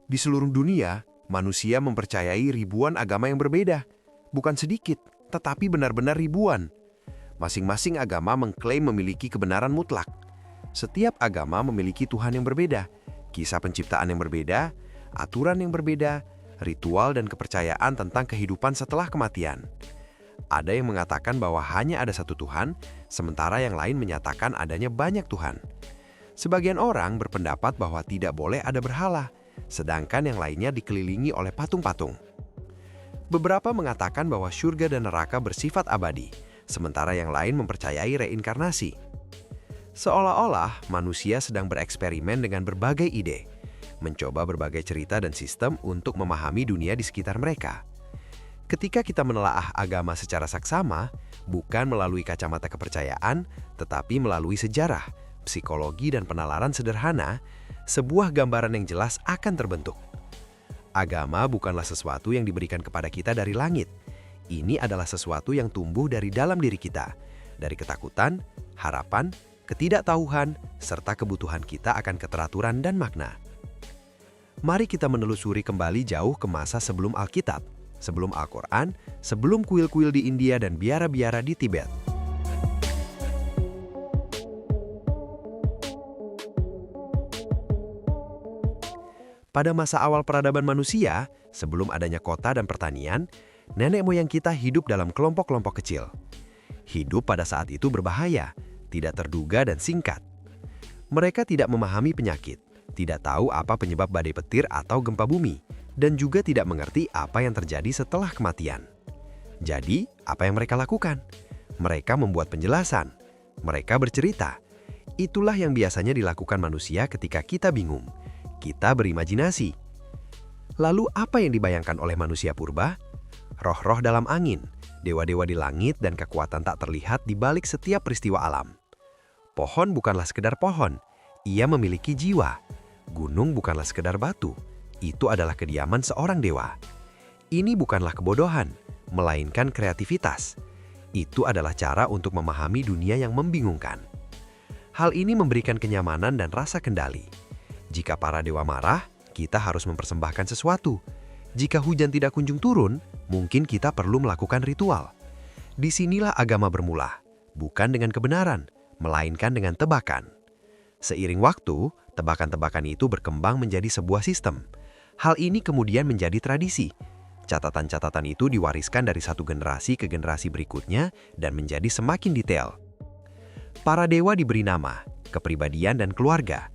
Di seluruh dunia, manusia mempercayai ribuan agama yang berbeda. Bukan sedikit, tetapi benar-benar ribuan. Masing-masing agama mengklaim memiliki kebenaran mutlak. Setiap agama memiliki Tuhan yang berbeda, kisah penciptaan yang berbeda, aturan yang berbeda, ritual dan kepercayaan tentang kehidupan setelah kematian. Ada yang mengatakan bahwa hanya ada satu Tuhan, sementara yang lain menyatakan adanya banyak Tuhan. Sebagian orang berpendapat bahwa tidak boleh ada berhala, sedangkan yang lainnya dikelilingi oleh patung-patung. Beberapa mengatakan bahwa surga dan neraka bersifat abadi, sementara yang lain mempercayai reinkarnasi. Seolah-olah manusia sedang bereksperimen dengan berbagai ide, mencoba berbagai cerita dan sistem untuk memahami dunia di sekitar mereka. Ketika kita menelaah agama secara saksama, bukan melalui kacamata kepercayaan, tetapi melalui sejarah, psikologi, dan penalaran sederhana, sebuah gambaran yang jelas akan terbentuk. Agama bukanlah sesuatu yang diberikan kepada kita dari langit. Ini adalah sesuatu yang tumbuh dari dalam diri kita, dari ketakutan, harapan, ketidaktahuan, serta kebutuhan kita akan keteraturan dan makna. Mari kita menelusuri kembali jauh ke masa sebelum Alkitab, sebelum Al-Quran, sebelum kuil-kuil di India dan biara-biara di Tibet. Pada masa awal peradaban manusia, sebelum adanya kota dan pertanian, nenek moyang kita hidup dalam kelompok-kelompok kecil. Hidup pada saat itu berbahaya, tidak terduga dan singkat. Mereka tidak memahami penyakit, tidak tahu apa penyebab badai petir atau gempa bumi, dan juga tidak mengerti apa yang terjadi setelah kematian. Jadi, apa yang mereka lakukan? Mereka membuat penjelasan. Mereka bercerita. Itulah yang biasanya dilakukan manusia ketika kita bingung. Kita berimajinasi. Lalu apa yang dibayangkan oleh manusia purba? Roh-roh dalam angin, dewa-dewa di langit, dan kekuatan tak terlihat di balik setiap peristiwa alam. Pohon bukanlah sekedar pohon, ia memiliki jiwa. Gunung bukanlah sekedar batu, itu adalah kediaman seorang dewa. Ini bukanlah kebodohan, melainkan kreativitas. Itu adalah cara untuk memahami dunia yang membingungkan. Hal ini memberikan kenyamanan dan rasa kendali. Jika para dewa marah, kita harus mempersembahkan sesuatu. Jika hujan tidak kunjung turun, mungkin kita perlu melakukan ritual. Disinilah agama bermula, bukan dengan kebenaran, melainkan dengan tebakan. Seiring waktu, tebakan-tebakan itu berkembang menjadi sebuah sistem. Hal ini kemudian menjadi tradisi. Catatan-catatan itu diwariskan dari satu generasi ke generasi berikutnya dan menjadi semakin detail. Para dewa diberi nama, kepribadian, dan keluarga.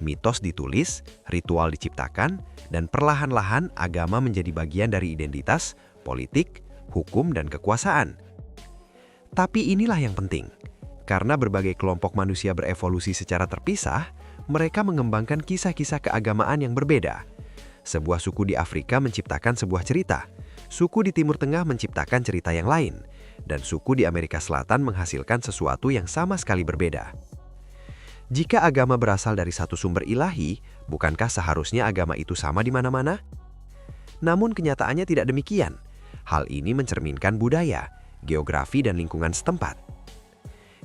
Mitos ditulis, ritual diciptakan, dan perlahan-lahan agama menjadi bagian dari identitas, politik, hukum, dan kekuasaan. Tapi inilah yang penting. Karena berbagai kelompok manusia berevolusi secara terpisah, mereka mengembangkan kisah-kisah keagamaan yang berbeda. Sebuah suku di Afrika menciptakan sebuah cerita, suku di Timur Tengah menciptakan cerita yang lain, dan suku di Amerika Selatan menghasilkan sesuatu yang sama sekali berbeda. Jika agama berasal dari satu sumber ilahi, bukankah seharusnya agama itu sama di mana-mana? Namun kenyataannya tidak demikian. Hal ini mencerminkan budaya, geografi, dan lingkungan setempat.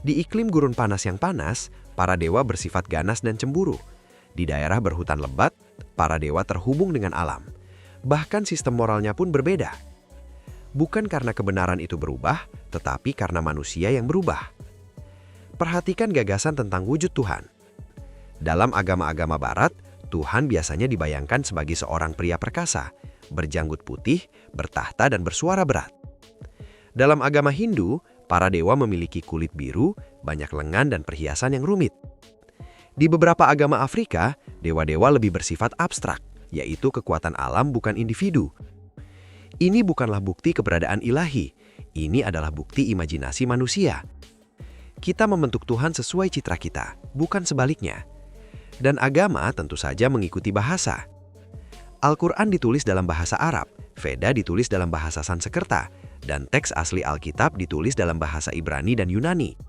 Di iklim gurun panas yang panas, para dewa bersifat ganas dan cemburu. Di daerah berhutan lebat, para dewa terhubung dengan alam. Bahkan sistem moralnya pun berbeda. Bukan karena kebenaran itu berubah, tetapi karena manusia yang berubah. Perhatikan gagasan tentang wujud Tuhan. Dalam agama-agama Barat, Tuhan biasanya dibayangkan sebagai seorang pria perkasa, berjanggut putih, bertahta, dan bersuara berat. Dalam agama Hindu, para dewa memiliki kulit biru, banyak lengan, dan perhiasan yang rumit. Di beberapa agama Afrika, dewa-dewa lebih bersifat abstrak, yaitu kekuatan alam bukan individu. Ini bukanlah bukti keberadaan ilahi, ini adalah bukti imajinasi manusia. Kita membentuk Tuhan sesuai citra kita, bukan sebaliknya. Dan agama tentu saja mengikuti bahasa. Al-Quran ditulis dalam bahasa Arab, Veda ditulis dalam bahasa Sanskerta, dan teks asli Alkitab ditulis dalam bahasa Ibrani dan Yunani.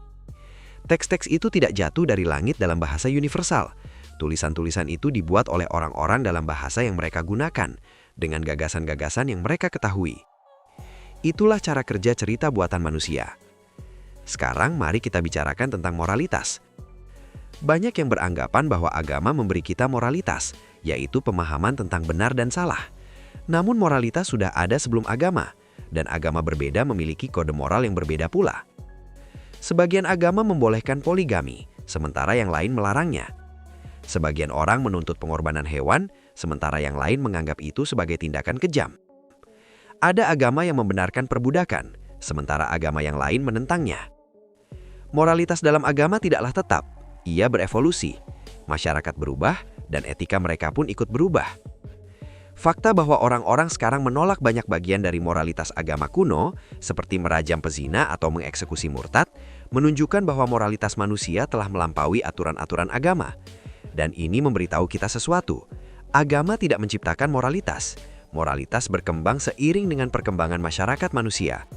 Teks-teks itu tidak jatuh dari langit dalam bahasa universal. Tulisan-tulisan itu dibuat oleh orang-orang dalam bahasa yang mereka gunakan, dengan gagasan-gagasan yang mereka ketahui. Itulah cara kerja cerita buatan manusia. Sekarang mari kita bicarakan tentang moralitas. Banyak yang beranggapan bahwa agama memberi kita moralitas, yaitu pemahaman tentang benar dan salah. Namun moralitas sudah ada sebelum agama, dan agama berbeda memiliki kode moral yang berbeda pula. Sebagian agama membolehkan poligami, sementara yang lain melarangnya. Sebagian orang menuntut pengorbanan hewan, sementara yang lain menganggap itu sebagai tindakan kejam. Ada agama yang membenarkan perbudakan, sementara agama yang lain menentangnya. Moralitas dalam agama tidaklah tetap, ia berevolusi. Masyarakat berubah, dan etika mereka pun ikut berubah. Fakta bahwa orang-orang sekarang menolak banyak bagian dari moralitas agama kuno, seperti merajam pezina atau mengeksekusi murtad, menunjukkan bahwa moralitas manusia telah melampaui aturan-aturan agama. Dan ini memberitahu kita sesuatu. Agama tidak menciptakan moralitas. Moralitas berkembang seiring dengan perkembangan masyarakat manusia.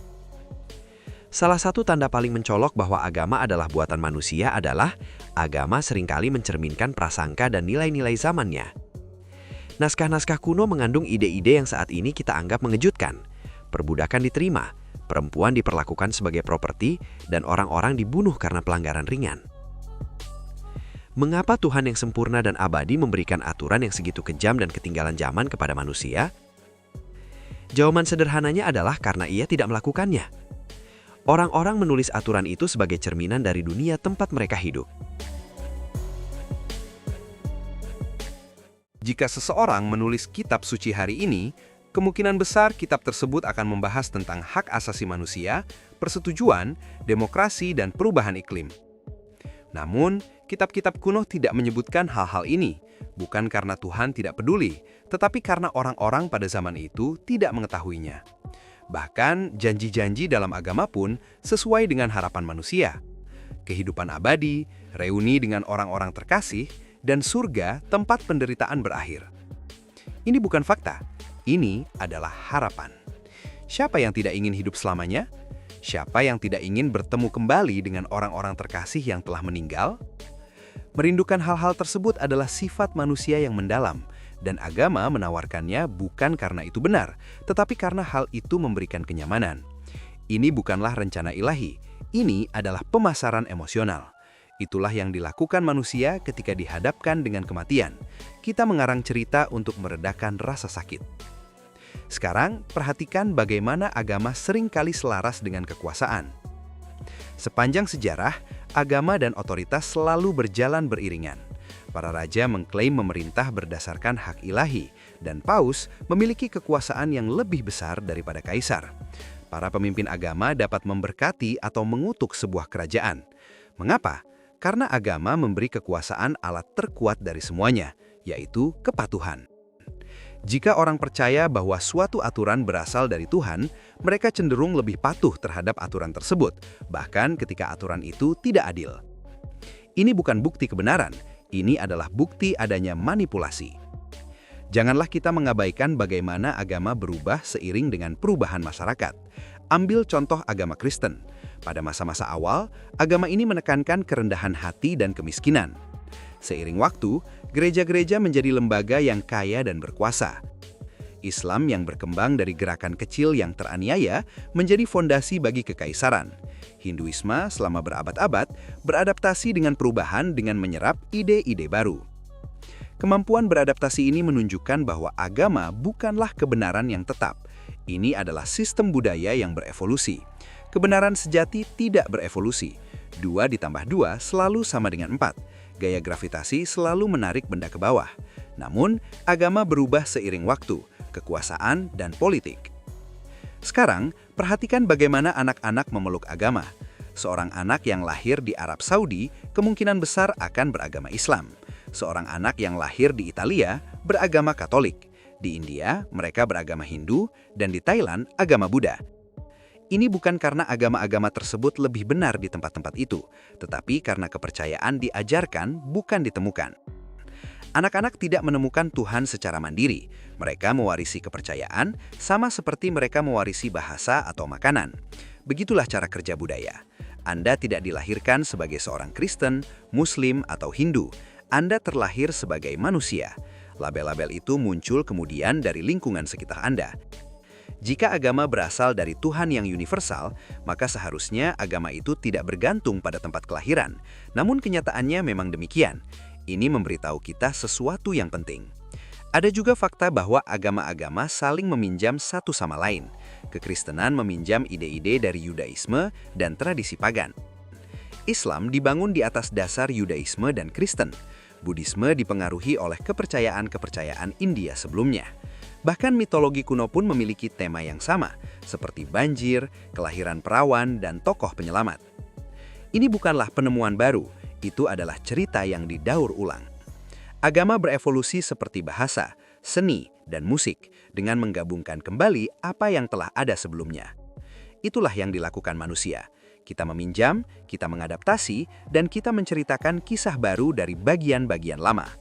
Salah satu tanda paling mencolok bahwa agama adalah buatan manusia adalah agama seringkali mencerminkan prasangka dan nilai-nilai zamannya. Naskah-naskah kuno mengandung ide-ide yang saat ini kita anggap mengejutkan. Perbudakan diterima, perempuan diperlakukan sebagai properti, dan orang-orang dibunuh karena pelanggaran ringan. Mengapa Tuhan yang sempurna dan abadi memberikan aturan yang segitu kejam dan ketinggalan zaman kepada manusia? Jawaban sederhananya adalah karena ia tidak melakukannya. Orang-orang menulis aturan itu sebagai cerminan dari dunia tempat mereka hidup. Jika seseorang menulis kitab suci hari ini, kemungkinan besar kitab tersebut akan membahas tentang hak asasi manusia, persetujuan, demokrasi, dan perubahan iklim. Namun, kitab-kitab kuno tidak menyebutkan hal-hal ini, bukan karena Tuhan tidak peduli, tetapi karena orang-orang pada zaman itu tidak mengetahuinya. Bahkan, janji-janji dalam agama pun sesuai dengan harapan manusia. Kehidupan abadi, reuni dengan orang-orang terkasih, dan surga tempat penderitaan berakhir. Ini bukan fakta, ini adalah harapan. Siapa yang tidak ingin hidup selamanya? Siapa yang tidak ingin bertemu kembali dengan orang-orang terkasih yang telah meninggal? Merindukan hal-hal tersebut adalah sifat manusia yang mendalam, dan agama menawarkannya bukan karena itu benar, tetapi karena hal itu memberikan kenyamanan. Ini bukanlah rencana ilahi, ini adalah pemasaran emosional. Itulah yang dilakukan manusia ketika dihadapkan dengan kematian. Kita mengarang cerita untuk meredakan rasa sakit. Sekarang, perhatikan bagaimana agama seringkali selaras dengan kekuasaan. Sepanjang sejarah, agama dan otoritas selalu berjalan beriringan. Para raja mengklaim memerintah berdasarkan hak ilahi, dan paus memiliki kekuasaan yang lebih besar daripada kaisar. Para pemimpin agama dapat memberkati atau mengutuk sebuah kerajaan. Mengapa? Karena agama memberi kekuasaan alat terkuat dari semuanya, yaitu kepatuhan. Jika orang percaya bahwa suatu aturan berasal dari Tuhan, mereka cenderung lebih patuh terhadap aturan tersebut, bahkan ketika aturan itu tidak adil. Ini bukan bukti kebenaran, ini adalah bukti adanya manipulasi. Janganlah kita mengabaikan bagaimana agama berubah seiring dengan perubahan masyarakat. Ambil contoh agama Kristen. Pada masa-masa awal, agama ini menekankan kerendahan hati dan kemiskinan. Seiring waktu, gereja-gereja menjadi lembaga yang kaya dan berkuasa. Islam yang berkembang dari gerakan kecil yang teraniaya menjadi fondasi bagi kekaisaran. Hinduisme selama berabad-abad beradaptasi dengan perubahan dengan menyerap ide-ide baru. Kemampuan beradaptasi ini menunjukkan bahwa agama bukanlah kebenaran yang tetap. Ini adalah sistem budaya yang berevolusi. Kebenaran sejati tidak berevolusi. 2 ditambah 2 selalu sama dengan 4. Gaya gravitasi selalu menarik benda ke bawah. Namun, agama berubah seiring waktu, kekuasaan, dan politik. Sekarang, perhatikan bagaimana anak-anak memeluk agama. Seorang anak yang lahir di Arab Saudi kemungkinan besar akan beragama Islam. Seorang anak yang lahir di Italia beragama Katolik. Di India, mereka beragama Hindu, dan di Thailand, agama Buddha. Ini bukan karena agama-agama tersebut lebih benar di tempat-tempat itu, tetapi karena kepercayaan diajarkan, bukan ditemukan. Anak-anak tidak menemukan Tuhan secara mandiri. Mereka mewarisi kepercayaan, sama seperti mereka mewarisi bahasa atau makanan. Begitulah cara kerja budaya. Anda tidak dilahirkan sebagai seorang Kristen, Muslim, atau Hindu. Anda terlahir sebagai manusia. Label-label itu muncul kemudian dari lingkungan sekitar Anda. Jika agama berasal dari Tuhan yang universal, maka seharusnya agama itu tidak bergantung pada tempat kelahiran. Namun kenyataannya memang demikian. Ini memberitahu kita sesuatu yang penting. Ada juga fakta bahwa agama-agama saling meminjam satu sama lain. Kekristenan meminjam ide-ide dari Yudaisme dan tradisi pagan. Islam dibangun di atas dasar Yudaisme dan Kristen. Buddhisme dipengaruhi oleh kepercayaan-kepercayaan India sebelumnya. Bahkan mitologi kuno pun memiliki tema yang sama, seperti banjir, kelahiran perawan, dan tokoh penyelamat. Ini bukanlah penemuan baru, itu adalah cerita yang didaur ulang. Agama berevolusi seperti bahasa, seni, dan musik dengan menggabungkan kembali apa yang telah ada sebelumnya. Itulah yang dilakukan manusia. Kita meminjam, kita mengadaptasi, dan kita menceritakan kisah baru dari bagian-bagian lama.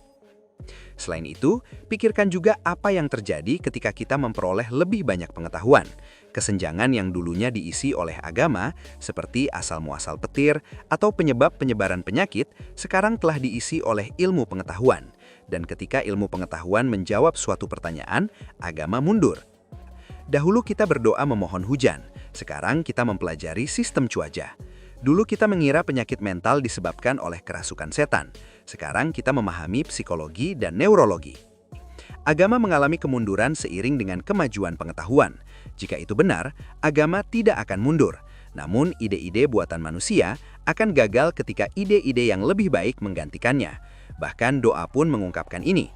Selain itu, pikirkan juga apa yang terjadi ketika kita memperoleh lebih banyak pengetahuan. Kesenjangan yang dulunya diisi oleh agama, seperti asal-muasal petir atau penyebab penyebaran penyakit, sekarang telah diisi oleh ilmu pengetahuan. Dan ketika ilmu pengetahuan menjawab suatu pertanyaan, agama mundur. Dahulu kita berdoa memohon hujan, sekarang kita mempelajari sistem cuaca. Dulu kita mengira penyakit mental disebabkan oleh kerasukan setan. Sekarang kita memahami psikologi dan neurologi. Agama mengalami kemunduran seiring dengan kemajuan pengetahuan. Jika itu benar, agama tidak akan mundur. Namun ide-ide buatan manusia akan gagal ketika ide-ide yang lebih baik menggantikannya. Bahkan doa pun mengungkapkan ini.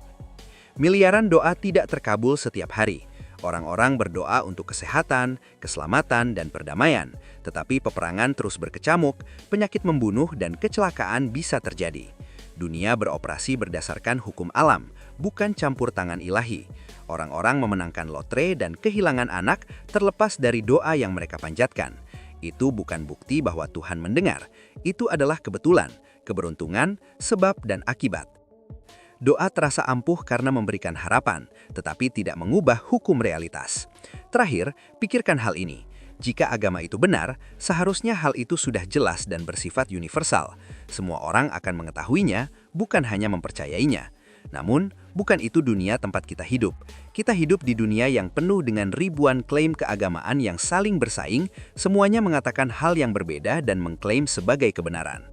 Miliaran doa tidak terkabul setiap hari. Orang-orang berdoa untuk kesehatan, keselamatan, dan perdamaian. Tetapi peperangan terus berkecamuk, penyakit membunuh, dan kecelakaan bisa terjadi. Dunia beroperasi berdasarkan hukum alam, bukan campur tangan ilahi. Orang-orang memenangkan lotre dan kehilangan anak terlepas dari doa yang mereka panjatkan. Itu bukan bukti bahwa Tuhan mendengar. Itu adalah kebetulan, keberuntungan, sebab, dan akibat. Doa terasa ampuh karena memberikan harapan, tetapi tidak mengubah hukum realitas. Terakhir, pikirkan hal ini. Jika agama itu benar, seharusnya hal itu sudah jelas dan bersifat universal. Semua orang akan mengetahuinya, bukan hanya mempercayainya. Namun, bukan itu dunia tempat kita hidup. Kita hidup di dunia yang penuh dengan ribuan klaim keagamaan yang saling bersaing, semuanya mengatakan hal yang berbeda dan mengklaim sebagai kebenaran.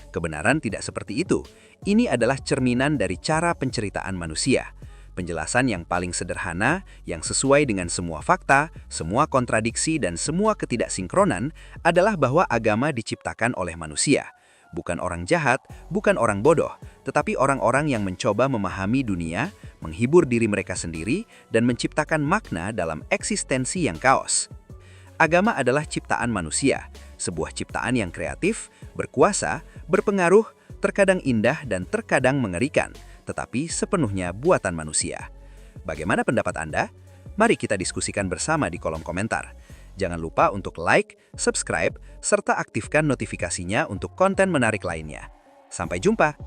Kebenaran tidak seperti itu. Ini adalah cerminan dari cara penceritaan manusia. Penjelasan yang paling sederhana, yang sesuai dengan semua fakta, semua kontradiksi, dan semua ketidaksinkronan adalah bahwa agama diciptakan oleh manusia. Bukan orang jahat, bukan orang bodoh, tetapi orang-orang yang mencoba memahami dunia, menghibur diri mereka sendiri, dan menciptakan makna dalam eksistensi yang kaos. Agama adalah ciptaan manusia, sebuah ciptaan yang kreatif, berkuasa, berpengaruh, terkadang indah dan terkadang mengerikan, tetapi sepenuhnya buatan manusia. Bagaimana pendapat Anda? Mari kita diskusikan bersama di kolom komentar. Jangan lupa untuk like, subscribe, serta aktifkan notifikasinya untuk konten menarik lainnya. Sampai jumpa!